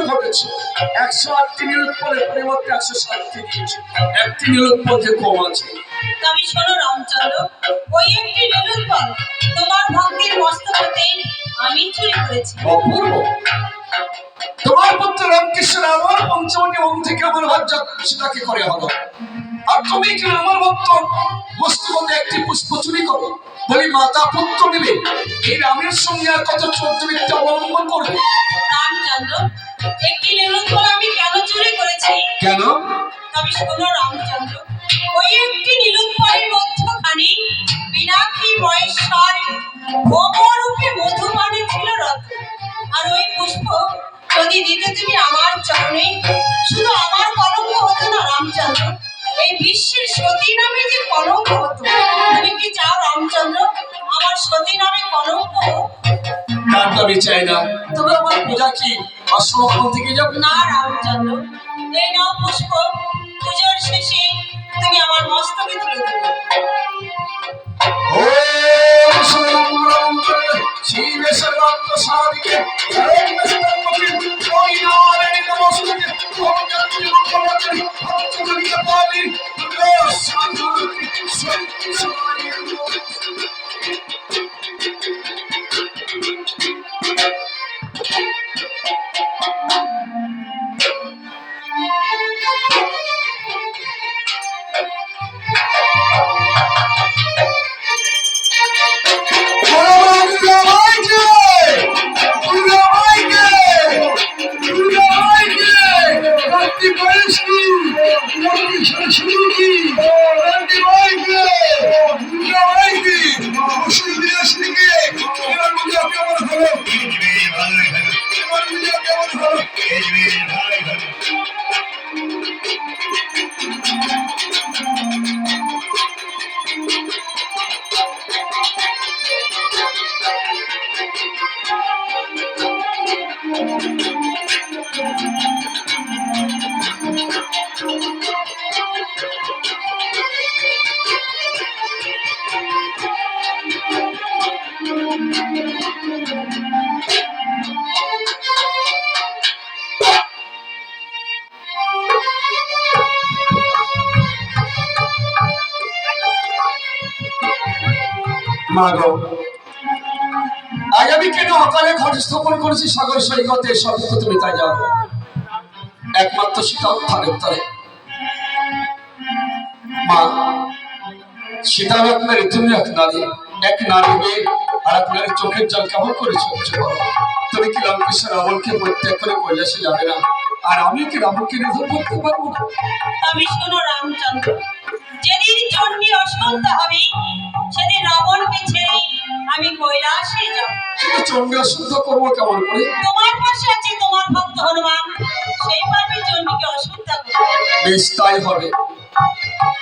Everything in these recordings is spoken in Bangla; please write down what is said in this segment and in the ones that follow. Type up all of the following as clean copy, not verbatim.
ঘটেছে। 108টি নীলোৎপলের পরিবর্তে 107টি দিয়েছে। একটি নীলোৎপল যে কম আছে। তবে শোনো রামচন্দ্র, ওই একটি নীলোৎপল তোমার ভক্তির মস্তক হতে আমি চুরি করেছি। অপূর্ব। তোমার পুত্র রামকৃষ্ণ আমার পঞ্চমী মন থেকে আমার ভাজ্য সেটাকে করে হলো, আর তুমি কি আমার ভক্ত মস্তক হতে একটি পুষ্প চুরি করো? বলি মাতা পুত্র নিবে, এই রামের সঙ্গে আর কত চরিত্র অবলম্বন করবে? রামচন্দ্র, একটি নীলোৎপল আমি কেন চুরি করেছি? কেন? তবে শোনো রামচন্দ্র, ওই একটি নীলোৎপলের মধ্যখানে বিনাকি মহেশ্বর ভোমরূপে মধুপানে ছিল রত্ন। আর ওই পুষ্প যদি দিতে তুমি আমার চরণে, শুধু আমার কলঙ্ক হতো না রামচন্দ্র, এই বিশ্বের সতী নামে যে কলঙ্ক হতো। তুমি কি চাও রামচন্দ্র আমার সতী নামে কলঙ্ক হোক? তা তো আমি চাই না। তবে আমার পূজা কি অসমাপন থেকে যাবে? না রামচন্দ্র, এই নাও পুষ্প, পুজোর শেষে তুমি আমার মস্তকে তুলে দেবে। আগামী কেন অকালে ঘট স্থাপন করেছি সাগর সৈকতে, সব তুমি তাই যাও। একমাত্র সীতা উত্থানের তরে মা সীতা আপনার তুমি এক নারী, এক নারী হয়ে আর আপনার চোখের জল কেমন করে চলছে বলো? তুমি কি রামকৃষ্ণ রাবণকে পরিত্যাগ করে কৈলাসে যাবে না? আর আমি কি রাবণকে নিধন করতে পারবো না? আমি শোনো রামচন্দ্র, যেদিন চণ্ডী অসন্ত হবে সেদিন রাবণকে ছেড়ে আমি কৈলাসে যাব। কিন্তু চণ্ডী অশুদ্ধ করবো কেমন করে? তোমার পাশে আছে তোমার ভক্ত হনুমান, সেই পাবে চণ্ডীকে অশুদ্ধ করবে। বেশ তাই হবে।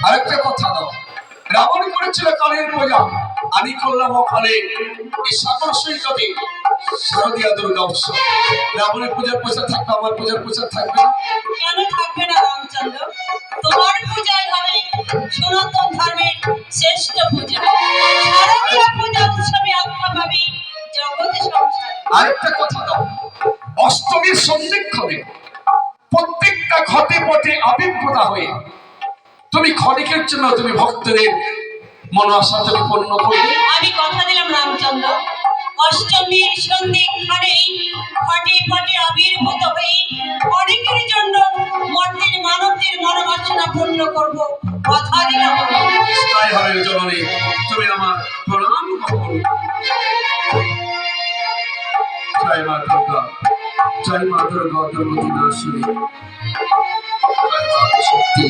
আরেকটা কথা দাও, রাবণ করেছিল কালের পূজা, আমি করলাম অকালে এই সাগর সৈকতে শারদীয়া দুর্গা উৎসব। রাবণের পূজার পয়সা থাকবে, আমার পূজার পয়সা থাকবে না? কেন থাকবে না রামচন্দ্র? তোমার পূজায় হবে সনাতন ধর্মের শ্রেষ্ঠ পূজা, শারদীয়া পূজা উৎসবে আখ্যা পাবে জগতে সংসার। আরেকটা কথা দাও, অষ্টমীর সন্ধিক্ষণে প্রত্যেকটা ঘটে পথে আবির্ভূতা হয়ে তুমি ক্ষণিকের জন্য তুমি ভক্তদের মনোবাসনা তুমি পূর্ণ করবে। আমি কথা দিলাম রামচন্দ্র, অষ্টমীর সন্ধিক্ষণে ঘটে পথে আবির্ভূত হয়ে ক্ষণিকের জন্য মর্তের মানবদের মনোবাসনা পূর্ণ করব, কথা দিলাম। তাই হবে জননী, তুমি আমার প্রণাম করো। জয় মা দুর্গা, জয় মা দুর্গা দুর্গতি নাশিনী, শক্তি,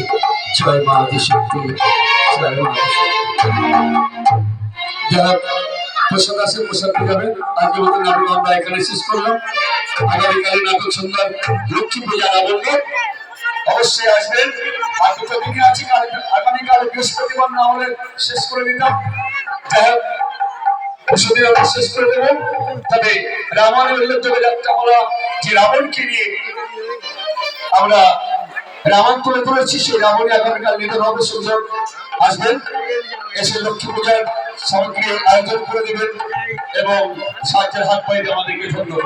জয় মা আদিশক্তি, জয় মা যারা প্রসাদ আছে প্রসাদ যাবেন। আজকে মতো নাটক আমরা এখানে শেষ করলাম। আগামীকালে নাটক সুন্দর লক্ষ্মী পূজা রাবণকে অবশ্যই আসবেন। আর দুটো দিনে আছে, আগামীকাল বৃহস্পতিবার না হলে শেষ করে দিতাম। যাই হোক শেষ করে দেবেন। তবে রামায়ণের উল্লেখযোগ্য একটা বলা যে রাবণকে নিয়ে আমরা রামায়ণ তুলে ধরেছি, সেই রাবণী আগামীকাল নিধন হবে। সুন্দর আসবেন, এসে লক্ষ্মী পূজার সামগ্রী আয়োজন করে দেবেন এবং সাহায্যের হাত পাইতে আমাদেরকে ধন্যবাদ।